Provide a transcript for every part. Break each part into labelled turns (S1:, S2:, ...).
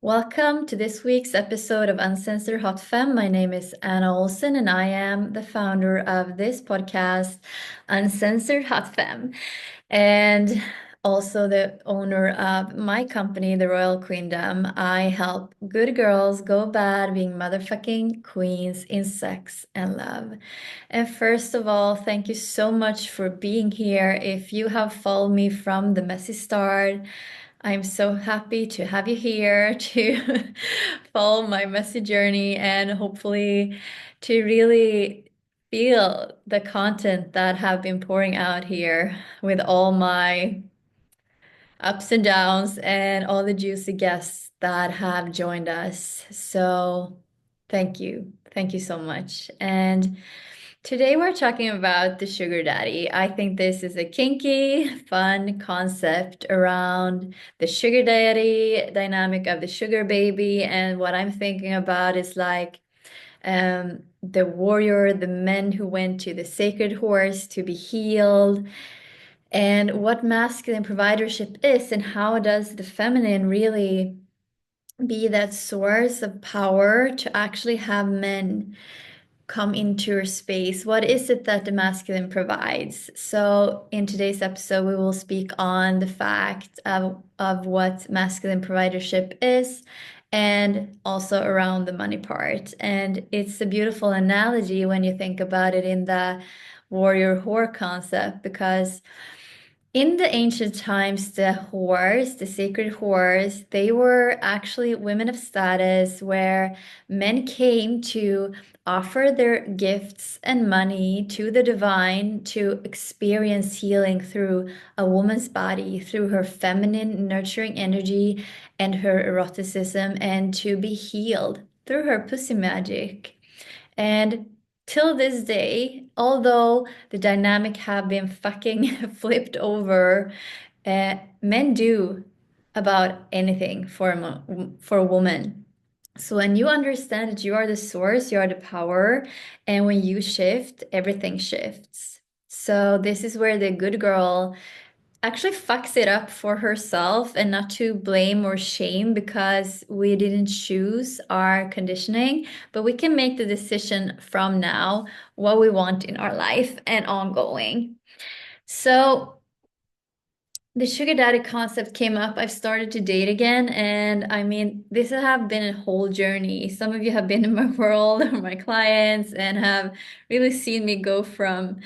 S1: Welcome to this week's episode of Uncensored Hot Femme. My name is Anna Olsen, and I am the founder of this podcast, Uncensored Hot Femme, and also the owner of my company, The Royal Queendom. I help good girls go bad being motherfucking queens in sex and love. And first of all, thank you so much for being here. If you have followed me from the messy start, I'm so happy to have you here to follow my messy journey and hopefully to really feel the content that have been pouring out here with all my ups and downs and all the juicy guests that have joined us. So thank you. Thank you so much. And today we're talking about the sugar daddy. I think this is a kinky, fun concept around the sugar daddy dynamic of the sugar baby. And what I'm thinking about is like the warrior, the men who went to the sacred horse to be healed, and what masculine providership is, and how does the feminine really be that source of power to actually have men come into your space? What is it that the masculine provides? So, in today's episode, we will speak on the fact of what masculine providership is and also around the money part. And it's a beautiful analogy when you think about it in the warrior whore concept, because in the ancient times, the whores, the sacred whores, they were actually women of status where men came to offer their gifts and money to the divine to experience healing through a woman's body, through her feminine nurturing energy and her eroticism, and to be healed through her pussy magic. And till this day, although the dynamic have been fucking flipped over, men do about anything for a woman. So when you understand that you are the source, you are the power, and when you shift, everything shifts. So this is where the good girl actually fucks it up for herself, and not to blame or shame because we didn't choose our conditioning, but we can make the decision from now what we want in our life and ongoing. So the sugar daddy concept came up. I've started to date again, and I mean, this have been a whole journey. Some of you have been in my world or my clients and have really seen me go from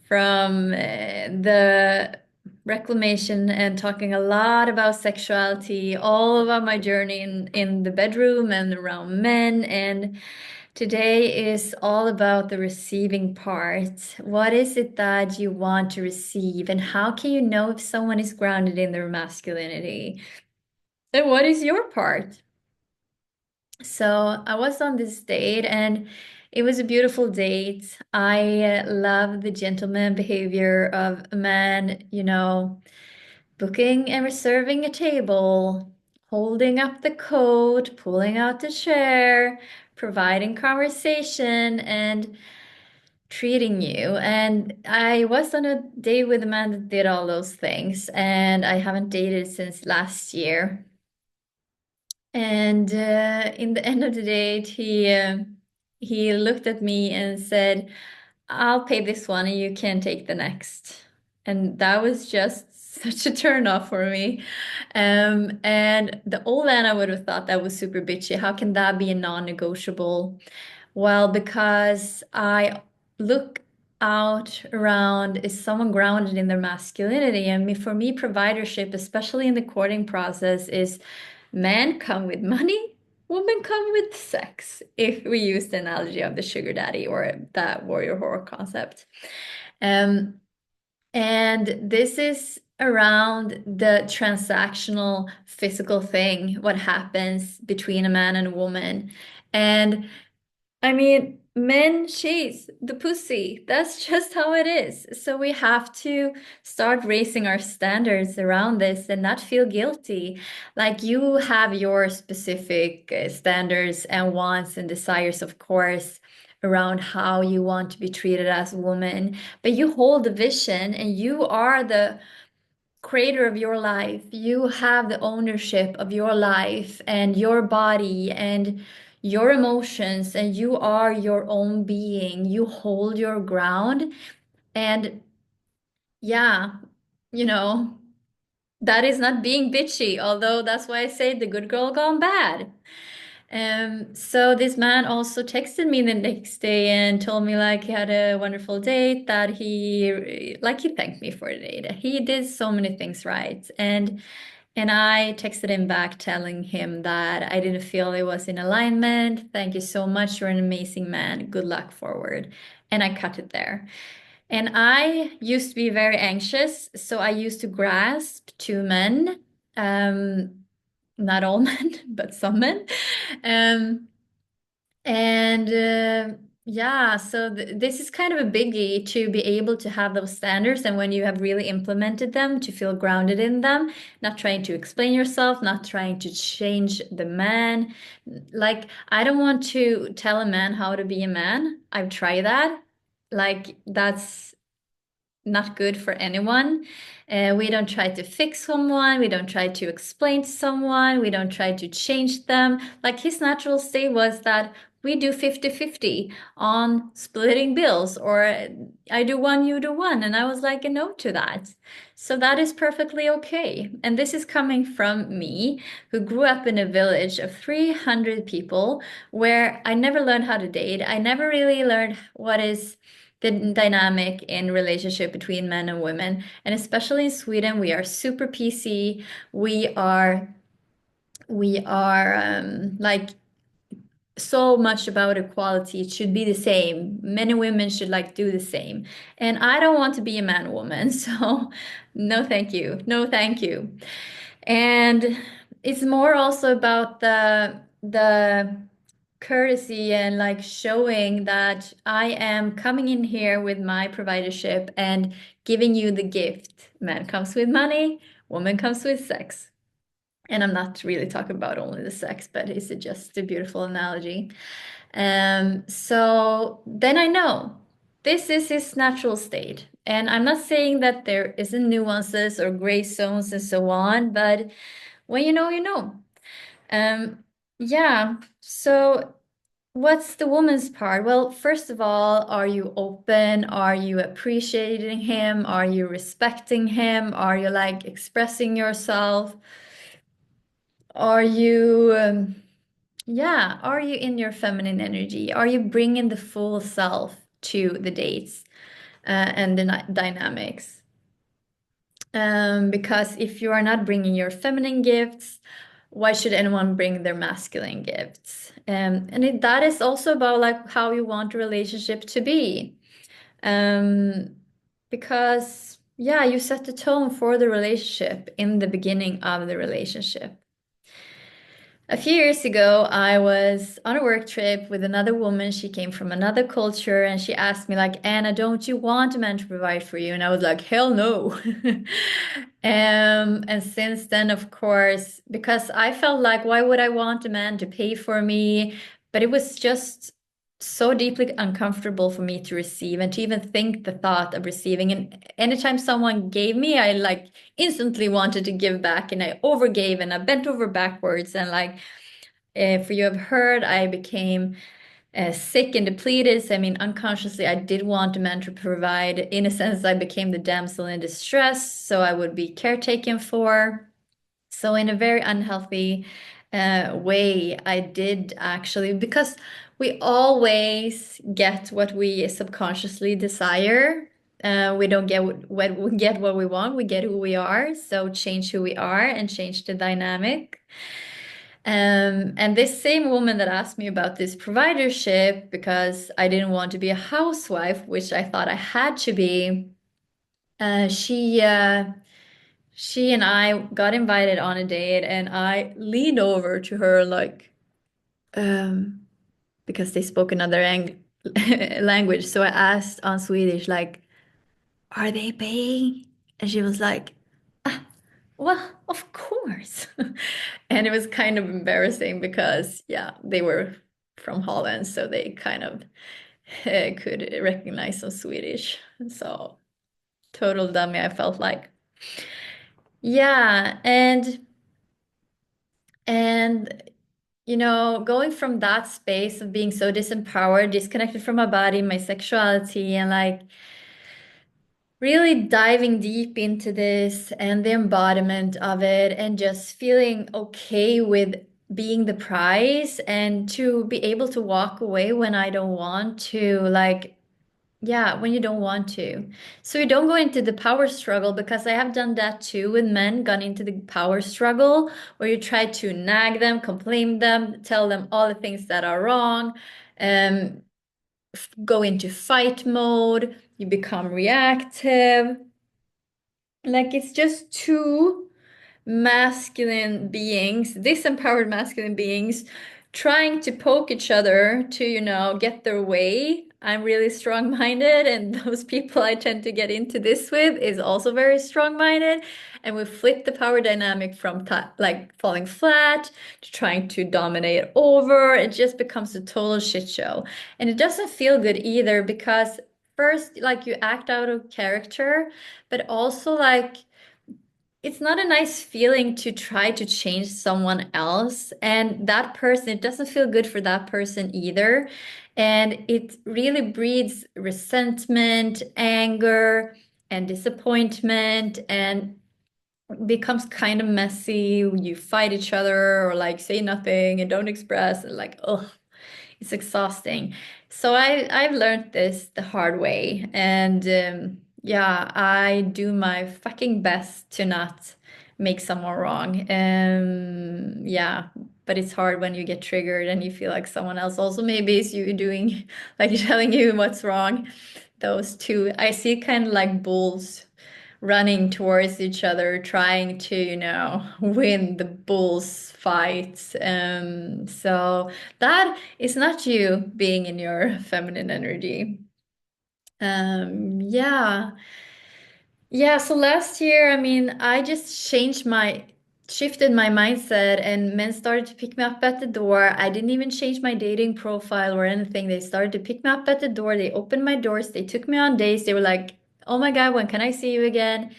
S1: the reclamation and talking a lot about sexuality, all about my journey in the bedroom and around men. And today is all about the receiving part. What is it that you want to receive, and how can you know if someone is grounded in their masculinity? And what is your part? So I was on this date, and it was a beautiful date. I love the gentleman behavior of a man, booking and reserving a table, holding up the coat, pulling out the chair, providing conversation, and treating you. And I was on a date with a man that did all those things, and I haven't dated since last year. And in the end of the date, he looked at me and said, "I'll pay this one, and you can take the next." And that was just such a turn off for me. And the old Anna would have thought that was super bitchy. How can that be a non-negotiable? Well, because I look out around, is someone grounded in their masculinity? And for me, providership, especially in the courting process, is men come with money, women come with sex, if we use the analogy of the sugar daddy or that warrior horror concept. Um, and this is around the transactional physical thing, what happens between a man and a woman. And I mean, men chase the pussy. That's just how it is. So we have to start raising our standards around this and not feel guilty. Like, you have your specific standards and wants and desires, of course, around how you want to be treated as a woman, but you hold the vision and you are creator of your life. You have the ownership of your life and your body and your emotions, and you are your own being. You hold your ground. And yeah, you know, that is not being bitchy, although that's why I say the good girl gone bad. So this man also texted me the next day and told me like he had a wonderful date, that he thanked me for the date. He did so many things right. And I texted him back telling him that I didn't feel it was in alignment. Thank you so much. You're an amazing man. Good luck forward. And I cut it there. And I used to be very anxious, so I used to grasp to men. Not all men, but some men. Um, and yeah, so this is kind of a biggie, to be able to have those standards, and when you have really implemented them, to feel grounded in them, not trying to explain yourself, not trying to change the man. Like, I don't want to tell a man how to be a man. I've tried that. Like, that's not good for anyone. We don't try to fix someone. We don't try to explain to someone. We don't try to change them. Like, his natural state was that we do 50-50 on splitting bills, or I do one, you do one. And I was like a no to that. So that is perfectly okay. And this is coming from me, who grew up in a village of 300 people, where I never learned how to date. I never really learned what is the dynamic in relationship between men and women. And especially in Sweden, we are super PC. We are like so much about equality. It should be the same. Men and women should like do the same. And I don't want to be a man woman. So no, thank you. No, thank you. And it's more also about the courtesy and like showing that I am coming in here with my providership and giving you the gift. Man comes with money, woman comes with sex. And I'm not really talking about only the sex, but it's just a beautiful analogy. So then I know this is his natural state. And I'm not saying that there isn't nuances or gray zones and so on, but when you know, you know. Um, yeah, so what's the woman's part? Well, first of all, are you open? Are you appreciating him? Are you respecting him? Are you like expressing yourself? Are you, yeah, are you in your feminine energy? Are you bringing the full self to the dates and the dynamics? Because if you are not bringing your feminine gifts, why should anyone bring their masculine gifts? That is also about like how you want a relationship to be. Um, because yeah, you set the tone for the relationship in the beginning of the relationship. A few years ago, I was on a work trip with another woman. She came from another culture, and she asked me, like, Anna, don't you want a man to provide for you? And I was like, hell no. And since then, of course, because I felt like, why would I want a man to pay for me? But it was just so deeply uncomfortable for me to receive and to even think the thought of receiving. And anytime someone gave me, I like instantly wanted to give back, and I overgave and I bent over backwards. And like, if you have heard, I became sick and depleted. So, I mean, unconsciously, I did want a man to provide. In a sense, I became the damsel in distress, so I would be caretaken for. So in a very unhealthy way, I did actually, because we always get what we subconsciously desire. We don't get what we get what we want. We get who we are. So change who we are and change the dynamic. And this same woman that asked me about this providership, because I didn't want to be a housewife, which I thought I had to be, uh, she uh, she and I got invited on a date, and I leaned over to her like, um, because they spoke another language. So I asked on Swedish, like, are they paying? And she was like, ah, well, of course. And it was kind of embarrassing because, yeah, they were from Holland, so they kind of could recognize some Swedish. So total dummy, I felt like. Yeah, and going from that space of being so disempowered, disconnected from my body, my sexuality, and like really diving deep into this and the embodiment of it, and just feeling okay with being the prize and to be able to walk away when I don't want to, like, yeah, when you don't want to. So you don't go into the power struggle, because I have done that too with men, gone into the power struggle where you try to nag them, complain them, tell them all the things that are wrong, um, go into fight mode, you become reactive. Like it's just two masculine beings, disempowered masculine beings, trying to poke each other to, get their way. I'm really strong-minded, and those people I tend to get into this with is also very strong-minded. And we flip the power dynamic from like falling flat to trying to dominate over. It just becomes a total shit show. And it doesn't feel good either, because first, like, you act out of character, but also like it's not a nice feeling to try to change someone else. And that person, it doesn't feel good for that person either. And it really breeds resentment, anger, and disappointment, and becomes kind of messy. You fight each other or like say nothing and don't express, and like, oh, it's exhausting. So I've learned this the hard way, and yeah, I do my fucking best to not make someone wrong. Yeah, but it's hard when you get triggered and you feel like someone else also maybe is you doing like telling you what's wrong. Those two, I see kind of like bulls running towards each other, trying to, win the bulls fight. So that is not you being in your feminine energy. Yeah. Yeah, so last year, I mean, I just shifted my mindset, and men started to pick me up at the door. I didn't even change my dating profile or anything. They started to pick me up at the door. They opened my doors. They took me on dates. They were like, "Oh my God, when can I see you again?"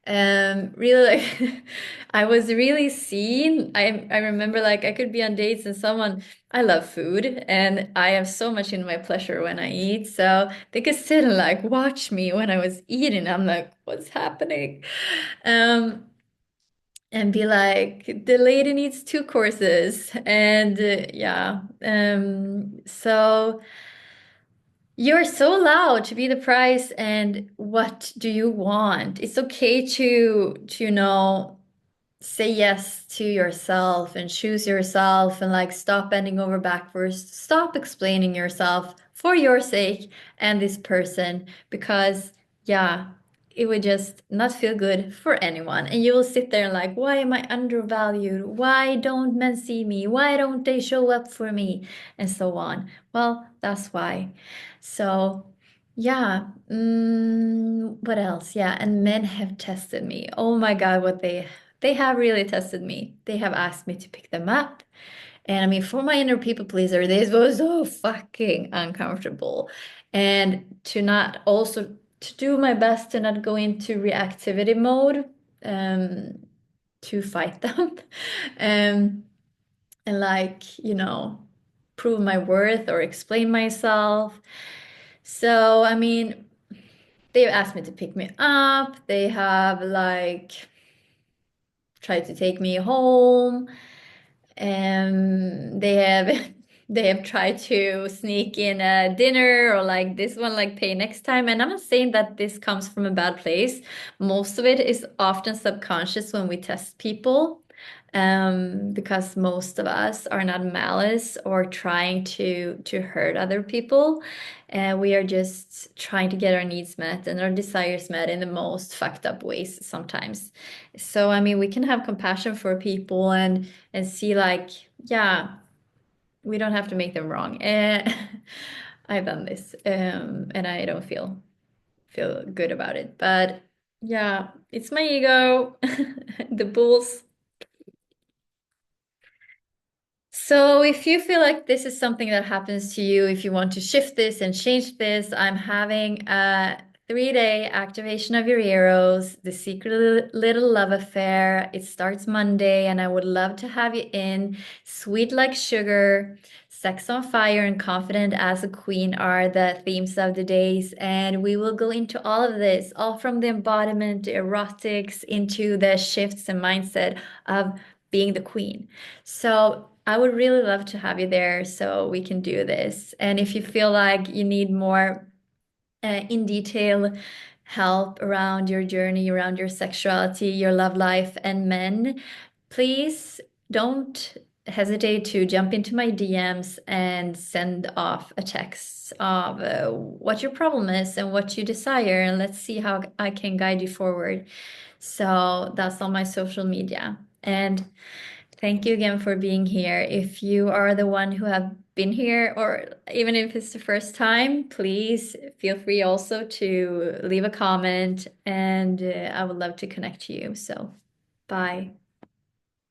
S1: Really, like, I was really seen. I remember, like, I could be on dates and someone, I love food and I have so much in my pleasure when I eat. So they could sit and like watch me when I was eating. I'm like, what's happening? Um, and be like, the lady needs two courses. And yeah. So you're so allowed to be the prize, and what do you want? It's okay to say yes to yourself and choose yourself, and like stop bending over backwards, stop explaining yourself for your sake and this person, because yeah, it would just not feel good for anyone. And you will sit there and like, why am I undervalued? Why don't men see me? Why don't they show up for me? And so on. Well, that's why. So yeah, what else? Yeah, and men have tested me. Oh my God, what they have really tested me. They have asked me to pick them up. And I mean, for my inner people pleaser, this was so fucking uncomfortable. And to not also to do my best to not go into reactivity mode, um, to fight them. Um, and like, prove my worth or explain myself. So, I mean, they've asked me to pick me up. They have like tried to take me home. They have they have tried to sneak in a dinner, or like this one, like pay next time. And I'm not saying that this comes from a bad place. Most of it is often subconscious when we test people. Because most of us are not malice or trying to hurt other people. And we are just trying to get our needs met and our desires met in the most fucked up ways sometimes. So I mean, we can have compassion for people and see like, yeah, we don't have to make them wrong. I've done this, and I don't feel good about it. But yeah, it's my ego, the bulls. So if you feel like this is something that happens to you, if you want to shift this and change this, I'm having a 3-day activation of your EROS, the secret little love affair. It starts Monday, and I would love to have you in. Sweet like sugar, sex on fire, and confident as a queen are the themes of the days. And we will go into all of this, all from the embodiment, the erotics, into the shifts and mindset of being the queen. So I would really love to have you there so we can do this. And if you feel like you need more in detail help around your journey, around your sexuality, your love life, and men, please don't hesitate to jump into my DMs and send off a text of what your problem is and what you desire, and let's see how I can guide you forward. So that's on my social media. And thank you again for being here. If you are the one who have been here, or even if it's the first time, please feel free also to leave a comment, and I would love to connect to you. So, bye.